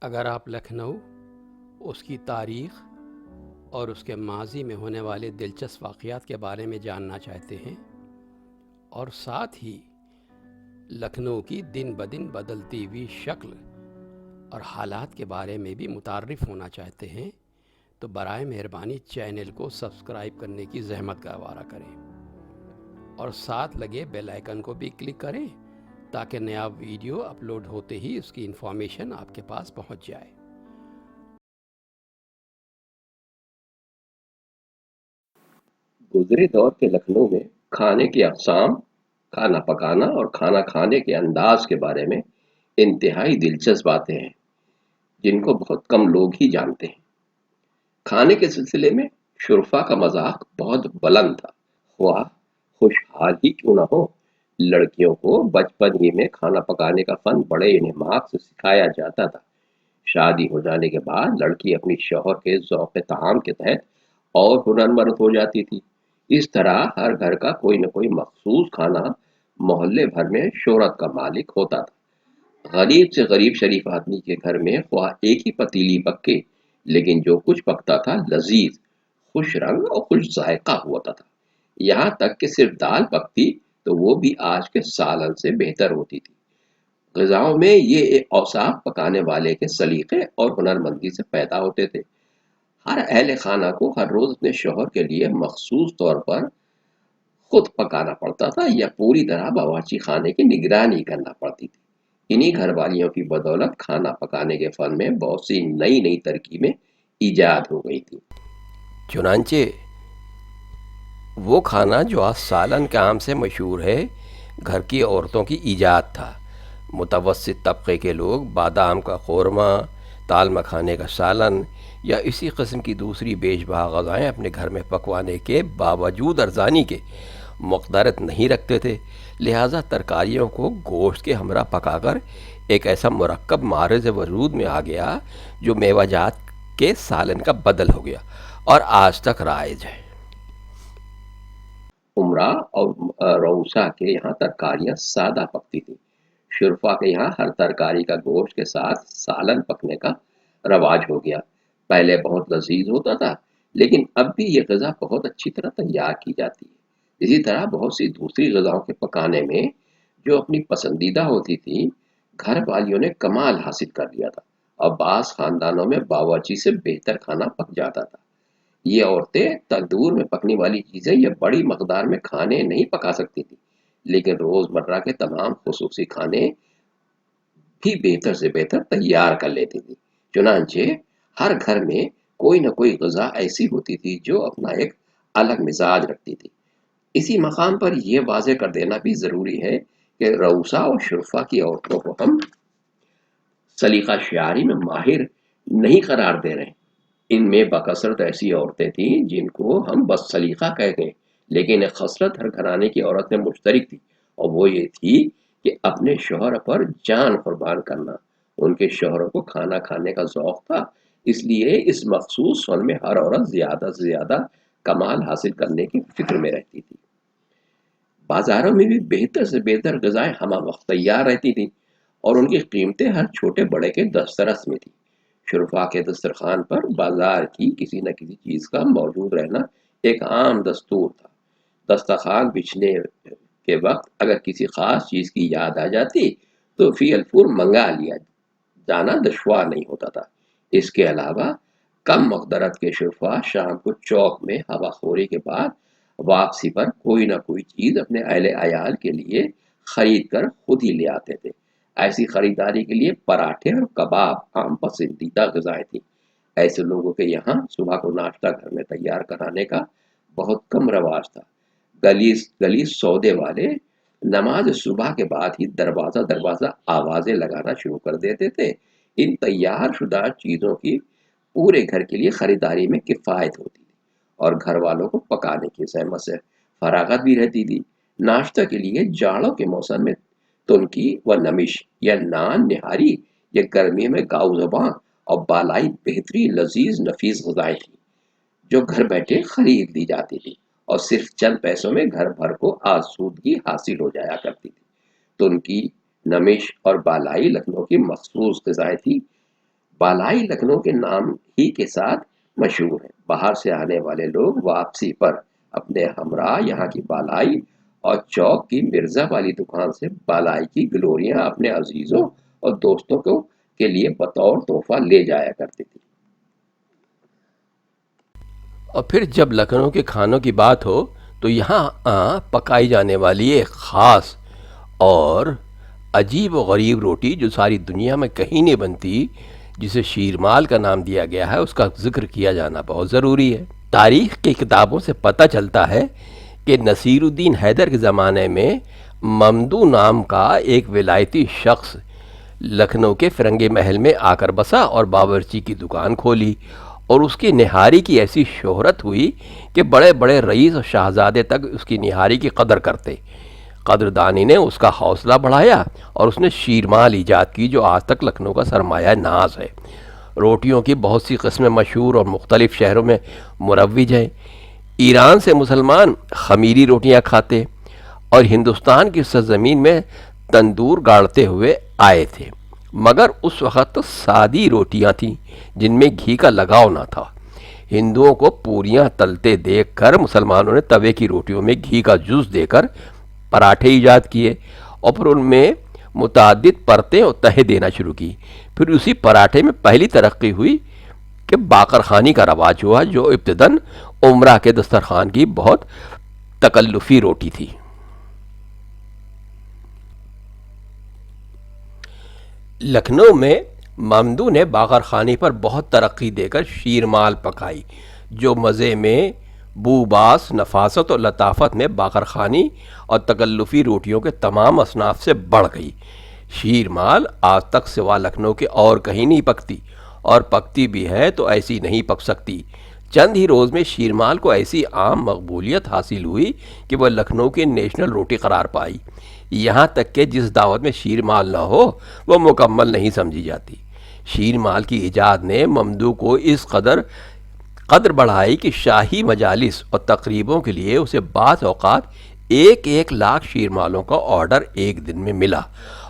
اگر آپ لکھنؤ، اس کی تاریخ اور اس کے ماضی میں ہونے والے دلچسپ واقعات کے بارے میں جاننا چاہتے ہیں اور ساتھ ہی لکھنؤ کی دن بدن بدلتی ہوئی شکل اور حالات کے بارے میں بھی متعارف ہونا چاہتے ہیں تو برائے مہربانی چینل کو سبسکرائب کرنے کی زحمت گوارا کریں اور ساتھ لگے بیل آئیکن کو بھی کلک کریں تاکہ نیا ویڈیو اپلوڈ ہوتے ہی اس کی انفارمیشن آپ کے پاس پہنچ جائے۔ گزرے دور کے لکھنؤ میں کھانے کی اقسام، کھانا پکانا اور کھانا کھانے کے انداز کے بارے میں انتہائی دلچسپ باتیں ہیں جن کو بہت کم لوگ ہی جانتے ہیں۔ کھانے کے سلسلے میں شرفا کا مذاق بہت بلند تھا۔ خواہ خوشحال ہی کیوں نہ ہو، لڑکیوں کو بچپن ہی میں کھانا پکانے کا فن بڑے انہماک سے سکھایا جاتا تھا۔ شادی ہو جانے کے بعد لڑکی اپنی شوہر کے ذوق طعام کے تحت اور ہنرمند ہو جاتی تھی۔ اس طرح ہر گھر کا کوئی نہ کوئی مخصوص کھانا محلے بھر میں شہرت کا مالک ہوتا تھا۔ غریب سے غریب شریف آدمی کے گھر میں خواہ ایک ہی پتیلی پکے، لیکن جو کچھ پکتا تھا لذیذ، خوش رنگ اور خوش ذائقہ ہوتا تھا۔ یہاں تک کہ صرف دال پکتی تو وہ بھی آج کے سالن سے بہتر ہوتی تھی۔ غذاؤں میں یہ اوصاف پکانے والے کے سلیقے اور ہنرمندی سے پیدا ہوتے تھے۔ ہر اہل خانہ کو ہر روز اپنے شوہر کے لیے مخصوص طور پر خود پکانا پڑتا تھا یا پوری طرح باورچی خانے کی نگرانی کرنا پڑتی تھی۔ انہی گھر والیوں کی بدولت کھانا پکانے کے فن میں بہت سی نئی نئی ترکیبیں ایجاد ہو گئی تھی۔ چنانچہ وہ کھانا جو آج سالن کے عام سے مشہور ہے، گھر کی عورتوں کی ایجاد تھا۔ متوسط طبقے کے لوگ بادام کا قورمہ، دال مکھانے کا سالن یا اسی قسم کی دوسری بیش بہا غذائیں اپنے گھر میں پکوانے کے باوجود ارزانی کے مقدرت نہیں رکھتے تھے، لہٰذا ترکاریوں کو گوشت کے ہمراہ پکا کر ایک ایسا مرکب معرض وجود میں آ گیا جو میوہ جات کے سالن کا بدل ہو گیا اور آج تک رائج ہے۔ عمرہ اور روسا کے یہاں ترکاریاں سادہ پکتی تھیں۔ شرفا کے یہاں ہر ترکاری کا گوشت کے ساتھ سالن پکنے کا رواج ہو گیا۔ پہلے بہت لذیذ ہوتا تھا، لیکن اب بھی یہ غذا بہت اچھی طرح تیار کی جاتی ہے۔ اسی طرح بہت سی دوسری غذاؤں کے پکانے میں جو اپنی پسندیدہ ہوتی تھی، گھر والیوں نے کمال حاصل کر لیا تھا اور بعض خاندانوں میں باورچی سے بہتر کھانا پک جاتا تھا۔ یہ عورتیں تندور میں پکنے والی چیزیں یا بڑی مقدار میں کھانے نہیں پکا سکتی تھی، لیکن روزمرہ کے تمام خصوصی کھانے بھی بہتر سے بہتر تیار کر لیتی تھی۔ چنانچہ ہر گھر میں کوئی نہ کوئی غذا ایسی ہوتی تھی جو اپنا ایک الگ مزاج رکھتی تھی۔ اسی مقام پر یہ واضح کر دینا بھی ضروری ہے کہ روسا اور شرفا کی عورتوں کو ہم سلیقہ شعاری میں ماہر نہیں قرار دے رہے۔ ان میں بکثرت ایسی عورتیں تھیں جن کو ہم بس سلیقہ کہہ گئے، لیکن ایک خصلت ہر گھرانے کی عورت میں مشترک تھی، اور وہ یہ تھی کہ اپنے شوہر پر جان قربان کرنا۔ ان کے شوہروں کو کھانا کھانے کا ذوق تھا، اس لیے اس مخصوص فن میں ہر عورت زیادہ سے زیادہ کمال حاصل کرنے کی فکر میں رہتی تھی۔ بازاروں میں بھی بہتر سے بہتر غذائیں ہمہ وقت تیار رہتی تھیں اور ان کی قیمتیں ہر چھوٹے بڑے کے دسترس میں تھی۔ شرفا کے دسترخوان پر بازار کی کسی نہ کسی چیز کا موجود رہنا ایک عام دستور تھا۔ دسترخوان بچھنے کے وقت اگر کسی خاص چیز کی یاد آ جاتی تو فی الفور منگا لیا جانا دشوار نہیں ہوتا تھا۔ اس کے علاوہ کم مقدرت کے شرفا شام کو چوک میں ہوا خوری کے بعد واپسی پر کوئی نہ کوئی چیز اپنے اہل عیال کے لیے خرید کر خود ہی لے آتے تھے۔ ایسی خریداری کے لیے پراٹھے اور کباب عام پسندیدہ غذائیں تھیں۔ ایسے لوگوں کے یہاں صبح کو ناشتہ گھر میں تیار کرانے کا بہت کم رواج تھا۔ گلی سودے والے نماز صبح کے بعد ہی دروازہ دروازہ آوازیں لگانا شروع کر دیتے تھے۔ ان تیار شدہ چیزوں کی پورے گھر کے لیے خریداری میں کفایت ہوتی تھی اور گھر والوں کو پکانے کی زحمت سے فراغت بھی رہتی تھی۔ ناشتہ کے لیے جاڑوں کے موسم میں تنکی و نمش یا نان نہاری یا گرمی میں گاؤ زباں اور بالائی بہترین لذیذ نفیس غذائیں تھیں جو گھر بیٹھے خرید لی جاتی تھی اور صرف چند پیسوں میں گھر بھر کو آسودگی حاصل ہو جایا کرتی تھی۔ تنکی، نمش اور بالائی لکھنؤ کی مخصوص غذائیں تھیں بالائی لکھنؤ کے نام ہی کے ساتھ مشہور ہے۔ باہر سے آنے والے لوگ واپسی پر اپنے ہمراہ یہاں کی بالائی اور چوک کی مرزا والی دکان سے بالائی کی گلوریاں اپنے عزیزوں اور دوستوں کو کے لیے بطور تحفہ لے جایا کرتی تھی۔ اور پھر جب لکھنؤ کے کھانوں کی بات ہو تو یہاں پکائی جانے والی ایک خاص اور عجیب و غریب روٹی جو ساری دنیا میں کہیں نہیں بنتی، جسے شیرمال کا نام دیا گیا ہے، اس کا ذکر کیا جانا بہت ضروری ہے۔ تاریخ کی کتابوں سے پتہ چلتا ہے کہ نصیر الدین حیدر کے زمانے میں ممدو نام کا ایک ولایتی شخص لکھنؤ کے فرنگی محل میں آ کر بسا اور باورچی کی دکان کھولی، اور اس کی نہاری کی ایسی شہرت ہوئی کہ بڑے بڑے رئیس اور شہزادے تک اس کی نہاری کی قدر کرتے۔ قدردانی نے اس کا حوصلہ بڑھایا اور اس نے شیرمال ایجاد کی، جو آج تک لکھنؤ کا سرمایہ ناز ہے۔ روٹیوں کی بہت سی قسمیں مشہور اور مختلف شہروں میں مروج ہیں۔ ایران سے مسلمان خمیری روٹیاں کھاتے اور ہندوستان کی سرزمین میں تندور گاڑتے ہوئے آئے تھے، مگر اس وقت سادی روٹیاں تھیں جن میں گھی کا لگاؤ نہ تھا۔ ہندوؤں کو پوریاں تلتے دیکھ کر مسلمانوں نے توے کی روٹیوں میں گھی کا جز دے کر پراٹھے ایجاد کیے، اور پھر ان میں متعدد پرتیں اور تہیں دینا شروع کی۔ پھر اسی پراٹھے میں پہلی ترقی ہوئی کہ باقر خوانی کا رواج ہوا، جو ابتداً عمرہ کے دسترخوان کی بہت تکلفی روٹی تھی۔ لکھنؤ میں ممدو نے باقر خوانی پر بہت ترقی دے کر شیرمال پکائی، جو مزے میں، بو باس، نفاست اور لطافت میں باقر خوانی اور تکلفی روٹیوں کے تمام اصناف سے بڑھ گئی۔ شیرمال آج تک سوا لکھنؤ کے اور کہیں نہیں پکتی، اور پکتی بھی ہے تو ایسی نہیں پک سکتی۔ چند ہی روز میں شیرمال کو ایسی عام مقبولیت حاصل ہوئی کہ وہ لکھنؤ کی نیشنل روٹی قرار پائی، یہاں تک کہ جس دعوت میں شیرمال نہ ہو وہ مکمل نہیں سمجھی جاتی۔ شیرمال کی ایجاد نے ممدو کو اس قدر بڑھائی کہ شاہی مجالس اور تقریبوں کے لیے اسے بعض اوقات 1,00,000 شیرمالوں کا آرڈر ایک دن میں ملا،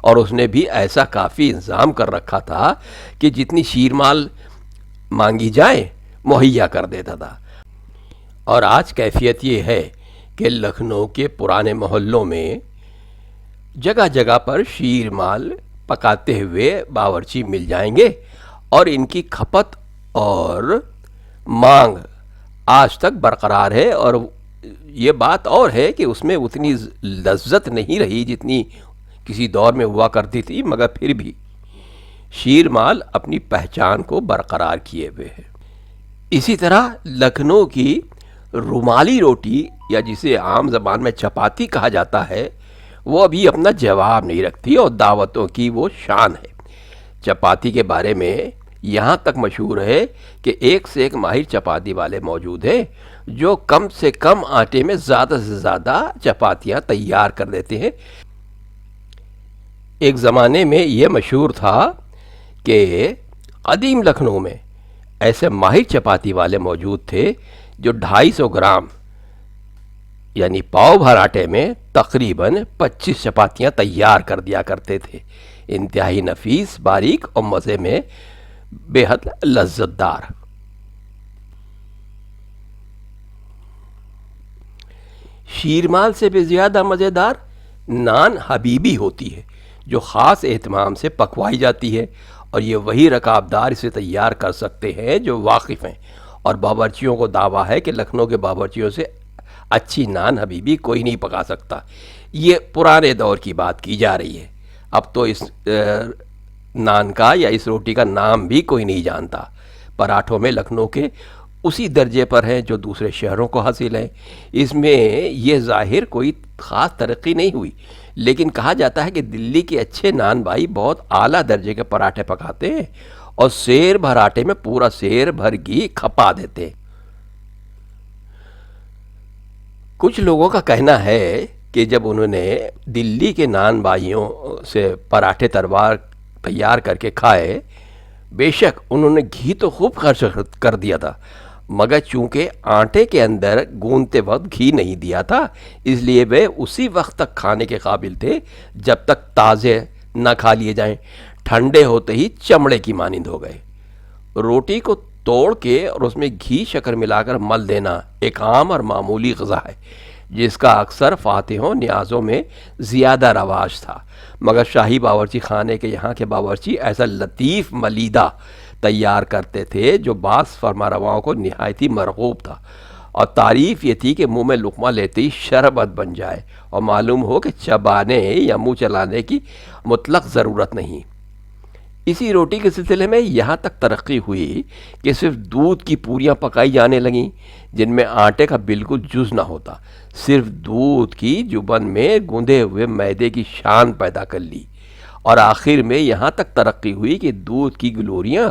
اور اس نے بھی ایسا کافی انتظام کر رکھا تھا کہ جتنی شیرمال مانگی جائیں مہیا کر دیتا تھا۔ اور آج کیفیت یہ ہے کہ لکھنؤ کے پرانے محلوں میں جگہ جگہ پر شیرمال پکاتے ہوئے باورچی مل جائیں گے، اور ان کی کھپت اور مانگ آج تک برقرار ہے۔ اور یہ بات اور ہے کہ اس میں اتنی لذت نہیں رہی جتنی کسی دور میں ہوا کرتی تھی، مگر پھر بھی شیرمال اپنی پہچان کو برقرار کیے ہوئے ہے۔ اسی طرح لکھنؤ کی رومالی روٹی، یا جسے عام زبان میں چپاتی کہا جاتا ہے، وہ ابھی اپنا جواب نہیں رکھتی، اور دعوتوں کی وہ شان ہے۔ چپاتی کے بارے میں یہاں تک مشہور ہے کہ ایک سے ایک ماہر چپاتی والے موجود ہیں جو کم سے کم آٹے میں زیادہ سے زیادہ چپاتیاں تیار کر دیتے ہیں۔ ایک زمانے میں یہ مشہور تھا کہ قدیم لکھنؤ میں ایسے ماہر چپاتی والے موجود تھے جو 250 گرام یعنی پاؤ بھر آٹے میں تقریباً 25 چپاتیاں تیار کر دیا کرتے تھے، انتہائی نفیس، باریک اور مزے میں بے حد لذت دار۔ شیرمال سے بھی زیادہ مزیدار نان حبیبی ہوتی ہے، جو خاص اہتمام سے پکوائی جاتی ہے، اور یہ وہی رکابدار اسے تیار کر سکتے ہیں جو واقف ہیں، اور باورچیوں کو دعویٰ ہے کہ لکھنؤ کے باورچیوں سے اچھی نان حبیبی کوئی نہیں پکا سکتا۔ یہ پرانے دور کی بات کی جا رہی ہے، اب تو اس نان کا یا اس روٹی کا نام بھی کوئی نہیں جانتا۔ پراٹھوں میں لکھنؤ کے اسی درجے پر ہیں جو دوسرے شہروں کو حاصل ہیں۔ اس میں یہ ظاہر کوئی خاص ترقی نہیں ہوئی، لیکن کہا جاتا ہے کہ دلی کے اچھے نان بھائی بہت اعلیٰ درجے کے پراٹھے پکاتے ہیں، اور سیر بھر آٹے میں پورا سیر بھر گھی کھپا دیتے ہیں۔ کچھ لوگوں کا کہنا ہے کہ جب انہوں نے دلی کے نان بھائیوں سے پراٹھے تیار کر کے کھائے، بے شک انہوں نے گھی تو خوب خرچ کر دیا تھا، مگر چونکہ آٹے کے اندر گوندتے وقت گھی نہیں دیا تھا، اس لیے وہ اسی وقت تک کھانے کے قابل تھے جب تک تازے نہ کھا لیے جائیں، ٹھنڈے ہوتے ہی چمڑے کی مانند ہو گئے۔ روٹی کو توڑ کے اور اس میں گھی شکر ملا کر مل دینا ایک عام اور معمولی غذا ہے جس کا اکثر فاتحوں نیازوں میں زیادہ رواج تھا، مگر شاہی باورچی خانے کے یہاں کے باورچی ایسا لطیف ملیدہ تیار کرتے تھے جو بعض فرمانرواؤں کو نہایتی مرغوب تھا، اور تعریف یہ تھی کہ منہ میں لقمہ لیتے ہی شربت بن جائے اور معلوم ہو کہ چبانے یا منہ چلانے کی مطلق ضرورت نہیں۔ اسی روٹی کے سلسلے میں یہاں تک ترقی ہوئی کہ صرف دودھ کی پوریاں پکائی جانے لگیں جن میں آٹے کا بالکل جز نہ ہوتا، صرف دودھ کی جبن میں گوندے ہوئے میدے کی شان پیدا کر لی، اور آخر میں یہاں تک ترقی ہوئی کہ دودھ کی گلوریاں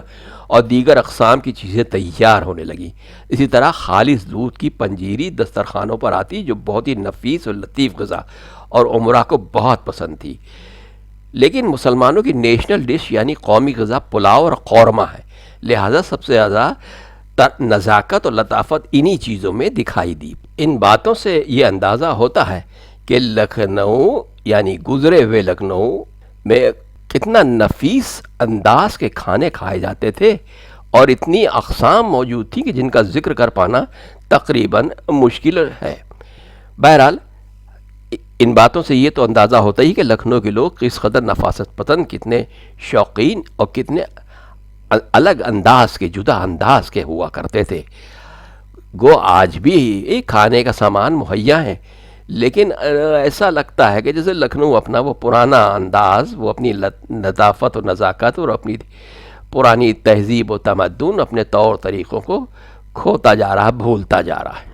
اور دیگر اقسام کی چیزیں تیار ہونے لگیں۔ اسی طرح خالص دودھ کی پنجیری دسترخوانوں پر آتی جو بہت ہی نفیس اور لطیف غذا اور عمرہ کو بہت پسند تھی۔ لیکن مسلمانوں کی نیشنل ڈش یعنی قومی غذا پلاؤ اور قورمہ ہے، لہٰذا سب سے زیادہ نزاکت اور لطافت انہی چیزوں میں دکھائی دی۔ ان باتوں سے یہ اندازہ ہوتا ہے کہ لکھنؤ یعنی گزرے ہوئے لکھنؤ میں کتنا نفیس انداز کے کھانے کھائے جاتے تھے اور اتنی اقسام موجود تھیں کہ جن کا ذکر کر پانا تقریباً مشکل ہے۔ بہرحال ان باتوں سے یہ تو اندازہ ہوتا ہی کہ لکھنؤ کے لوگ کس قدر نفاست پسند، کتنے شوقین اور کتنے الگ انداز کے، جدا انداز کے ہوا کرتے تھے۔ گو آج بھی کھانے کا سامان مہیا ہے، لیکن ایسا لگتا ہے کہ جیسے لکھنؤ اپنا وہ پرانا انداز، وہ اپنی لطافت و نزاکت اور اپنی پرانی تہذیب و تمدن، اپنے طور طریقوں کو کھوتا جا رہا، بھولتا جا رہا ہے۔